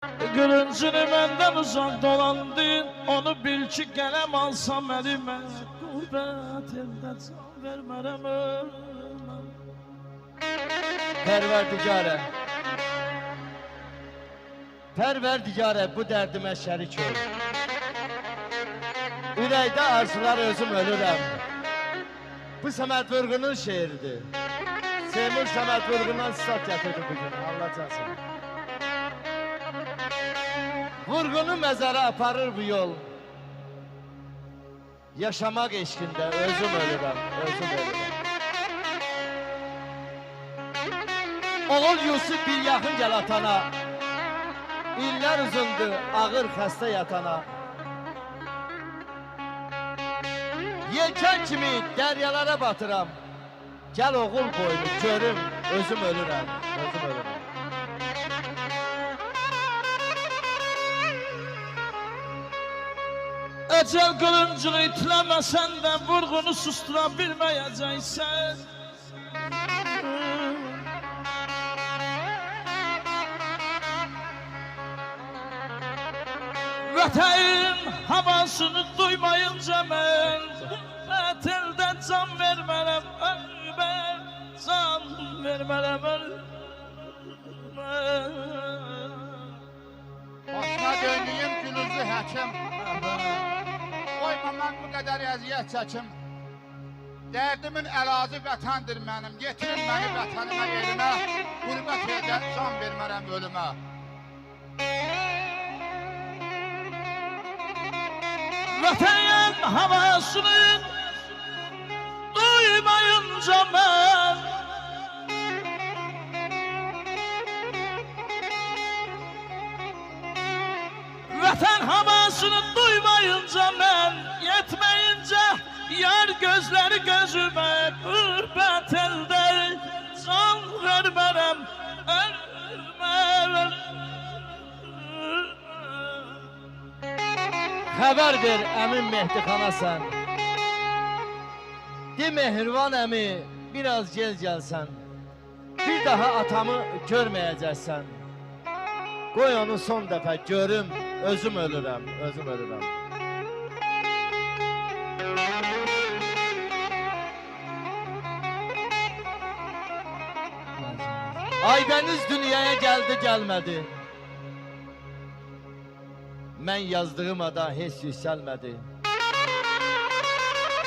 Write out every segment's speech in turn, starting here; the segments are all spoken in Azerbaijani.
Gülüncünü məndən uzaq dolandın, onu bil ki qələm alsam əlimə, qürbət eldə can vermərəm ölməm. Pərverdigare bu dərdimə şərik ol. Ürəkdə arzular özüm ölürəm. Bu Səməd Vurğunun şeiridir. Seymur Səməd Vurğundan stat gətirdi bugün, Allah cansın. Vurğunu məzara aparır bu yol. Yaşamaq eşkində özüm ölürəm, özüm ölürəm. Oğul Yusuf bir yaxın gəl atana. İllər uzundur, ağır xəstə yatana. Yelkən kimi dəryalara batıram. Gəl oğul boynu görüm, özüm ölürəm, özüm ölürəm. Əcəl qılıncını itləməsən də vurğunu sustura bilməyəcəksən. Vətənin havasını duymayınca mən Vətəldən can vermərəm ölməm, can vermərəm ölməm. Başına döndüyüm gülüzlü həkim, qoyma mən bu qədər əziyyət çəkim. Dərdimin əlacı vətəndir mənim, getirin məni vətənimə elimə, qürbət edən can vermərəm ölümə. Vətənin havasını duymayınca mən Vətən havasını duymayınca mən yetməyince yar gözləri gözümə qürbət əldə can vermərəm ölmərəm. Xəbər ver əmin Mehdixana sən. De Mehrivan əmi, biraz gel gəlsən. Bir daha atamı görməyəcəksən. Qoy onu son dəfə görüm, özüm ölürəm, özüm ölürəm. Aybəniz dünyaya gəldi, gəlmədi. Mən yazdığım ada heç yüksəlmədi.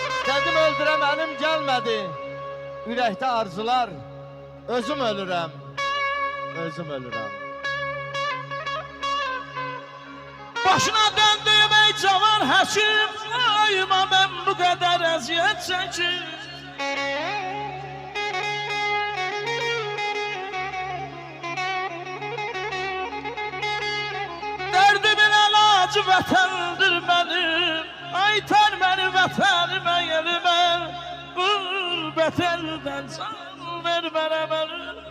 İstədim öldürəm, əlim gəlmədi. Ürəkdə arzular, özüm ölürəm, özüm ölürəm. Başına döndüyüm ey cavan həkim, ayıma mən bu qədər əziyyət çəkim. Dərdimin əlacı vətəndir mənim, aytar məni vətənimə yelimə, qürbət eldən can vermərəm ölümə.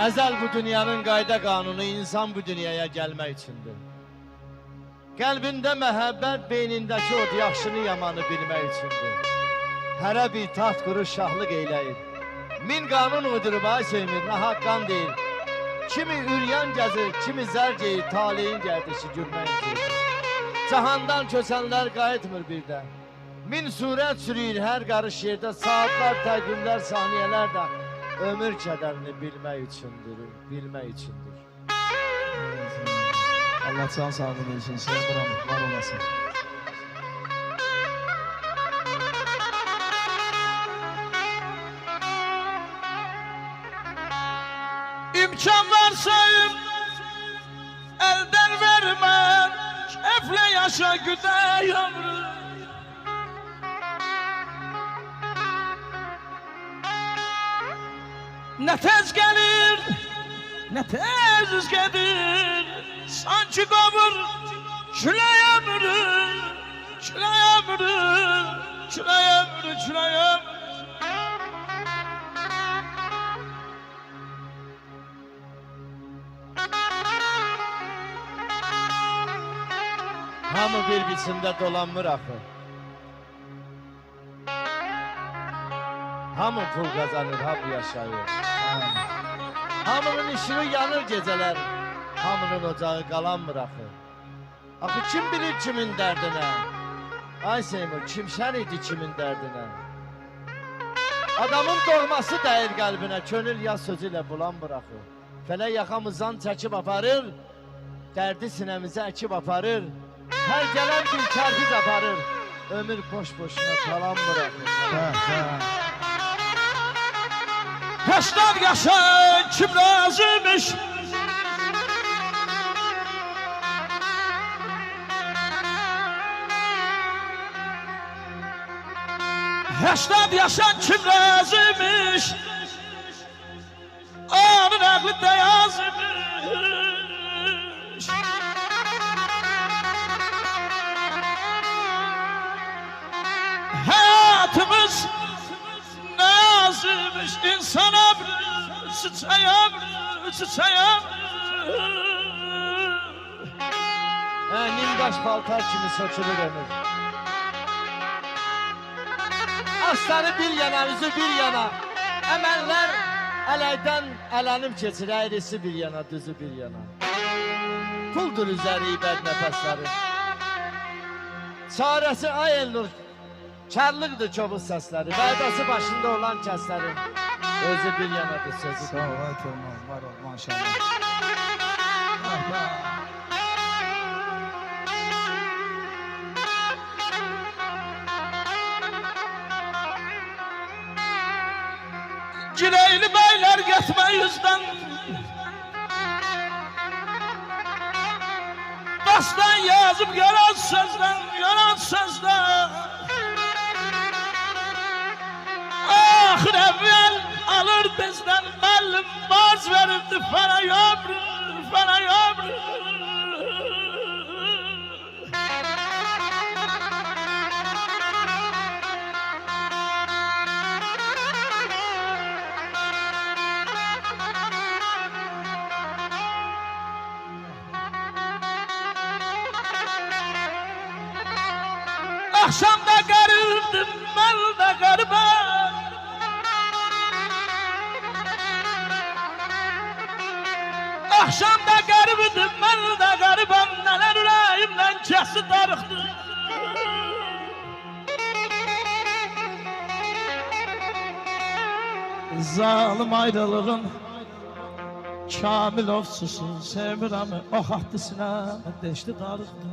Əzəl bu dünyanın qayda qanunu insan bu dünyaya gəlmək üçündür. Qəlbində məhəbbət, beynindəki od yaxşını yamanı bilmək üçündür. Hərə bir taxt qurur şahlıq eyləyir. Min qanun uydurub ay Seymur, nahaq qan deyil. Kimi üryan gəzir, kimi zər geyir, taleyin gərdişi gülmək üçün. Cahandan köçənlər qayıtmır birdən. Min surət sürüyür hər qarış yerdə, saatlar, təqvimlər, saniyələr də ömür kədərini bilmək üçündür, bilmək üçündür. Allah can sağlığı versin, Seymur var olasın. İmkan varsa elden vermə, kefle yaşa güdə ömrü. Ne tez gelir, ne tez gelir, sanki qavur külək ömrü, külək ömrü, külək ömrü, külək ömrü. Hamı bir biçimdə dolanmır axı. Hamı pul qazanır, hamı yaşayır. Hamının işini yanır gecələr. Hamının ocağı qalanmır axı. Axı kim bilir kimin dərdinə? Ay Seymur, kim şən idi kimin dərdinə? Adamın doğması dəyir qəlbinə, könül yaz sözü ilə bulanmır axı. Fələk yaxamızdan çəkib aparır, dərdi sinəmizə əkib aparır. Hər gələn bir kərpiz aparır, ömür boş-boşuna talanmır axı. 80 yaşa kim razıymış? Heştad yaşan kim razıymış? Onun aklında yazmış. Hayatımız nazıymış. İnsan ömrü, çiçeği ömrü, çiçeği ömrü. Nimdaş paltar kimi sökülür ömür. Asları bir yana, üzü bir yana. Əməllər ələkdən ələnib keçir, əyrisi bir yana, düzü bir yana. Puldur üzəri ibad nəfəsləri. Çarəsi ay elnur, kərliqdir kobuz səsləri. Vədəsi başında olan kəslərin özü bir yanadır sözü. Sağ ol, ay Turman, var ol, maşallah. Cileyli beyler getme yüzden, baştan yazıp yalan sözden, yalan sözden. Ahir evvel alır bizden bellim, baz verirdi fena yavru, fena yavru. Akşamda garibdim, ben de garibim. Akşamda garibdim, ben de garibim. Neler yüreğimden kesi darıktı. Zalim ayrılığın kamil ofsusu sevirəmi, o haddisine deşti darıktı.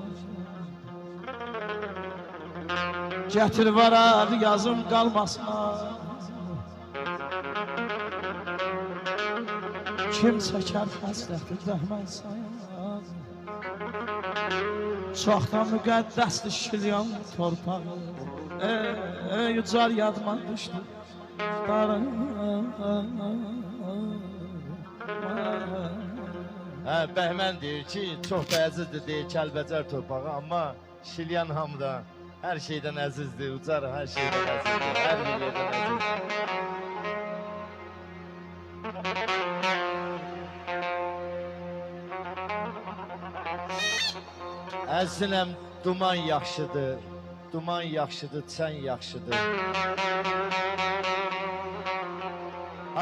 Getir varar yazım qalmasına. Kim çəkər həsrəti rəhmən sayaz. Çoxdan müqəddəsdir şilyan torpağı. Yücar yadıma düşdü. Bəhmən deyir ki, çox da əzizdir deyir Kəlbəcər torpağı, amma Şilyan hamıda hər şeydən əzizdir, ucar hər şeydən əzizdir, hər bir yerdən əzizdir. Əzsinəm, duman yaxşıdır, duman yaxşıdır, çən yaxşıdır.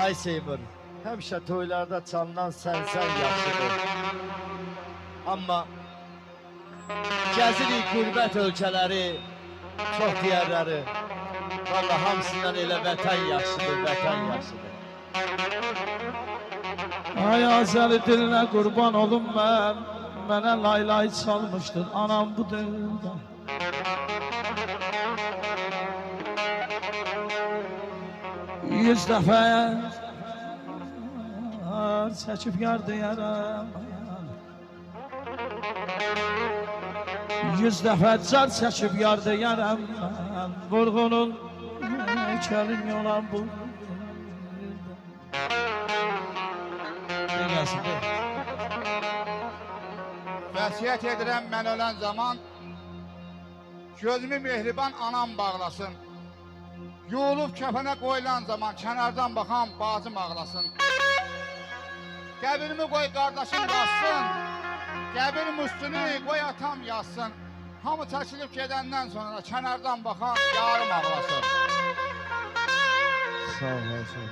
Ay Seymur, həmişə toylarda çalınan sən yaxşıdır. Amma gəzirik qürbət ölkələri, çox diyərləri. Vallahi hamısından elə vətən yaxşıdır, vətən yaxşıdır. Ay Azəli dilinə qurban olum mən. Mənə laylay çalmışdır anam bu dövrdə. Yüz dəfə çəkib yar deyərəm. 100 dəfə car çəkib yar deyərəm mən. Vurğunun heykəlin yolan bu. Deyəsin, deyək. Vəsiyyət edirəm mən ölən zaman, gözümü mehriban anam bağlasın. Yuğulub kəfənə qoyulan zaman, kənardan baxan bacım ağlasın. Qəbrimi qoy qardaşım yazsın, qəbrim üstünü qoy atam yazsın. Hamı çəkilib gedəndən sonra kənardan baxan yarım ağlasın. Sağ ol, sağ ol.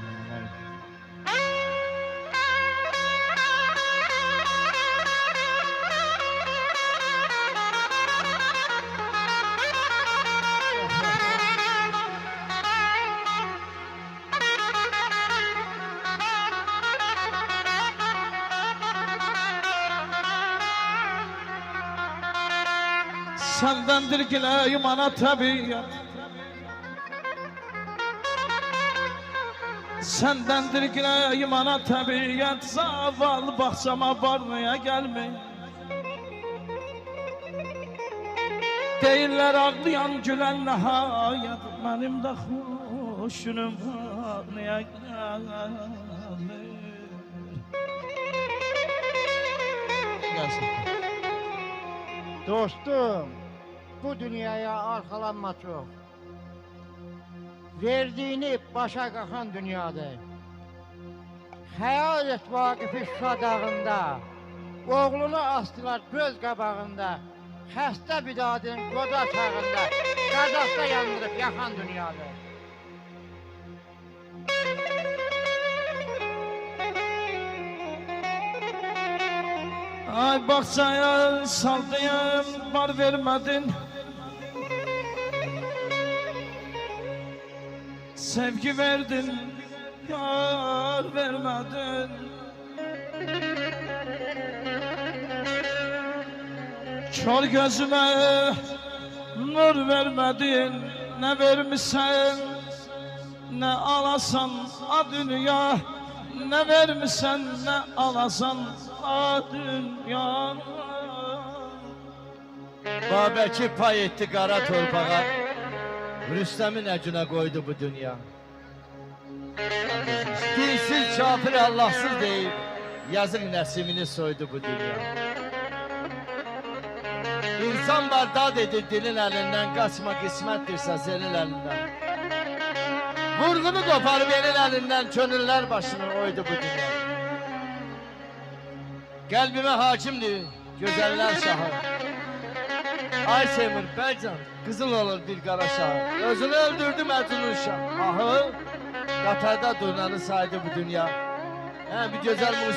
Sendendir gileyim ana tabiat, sendendir gileyim ana tabiat, zavallı bahçama varmaya gelme. Değiller ağlayan gülen nihayet, benim de hoşunum ağlaya gelme. Gelsin. Dostum, bu dünyaya arxalanma çox. Verdiğini başa qaxan dünyada. Xəyal et Vaqifi Şuşa dağında. Oğlunu astılar göz qabağında. Xəstə bidadın qoca çağında. Qazasda yandırıb yaxan dünyada. Ay bahçeye saldıyım, var vermedin. Sevgi verdin, yar vermedin. Kör gözüme nur vermedin. Ne vermişsen, ne alasan a dünya. Ne vermişsen, ne alasan a dünya. Babəki pay etdi qara torpağa, Rüstəmi nə günə qoydu bu dünya. Dinsiz, kafir, Allahsız deyib, yazıq nəsimini soydu bu dünya. İnsan var dad edir dilin əlindən, qaçma qismətdirsə senin əlindən. Vurğunu qoparıb elin əlindən, könüllər başını oydu bu dünya. Qəlbimə hakimdir, gözəllər şahı. Ay Semir, Bəycan, qızıl olur bir qara şah. Özünü öldürdü Məcnun şah. Ahı, qatarda durnanı saydı bu dünya. Bir gözəl musiqi.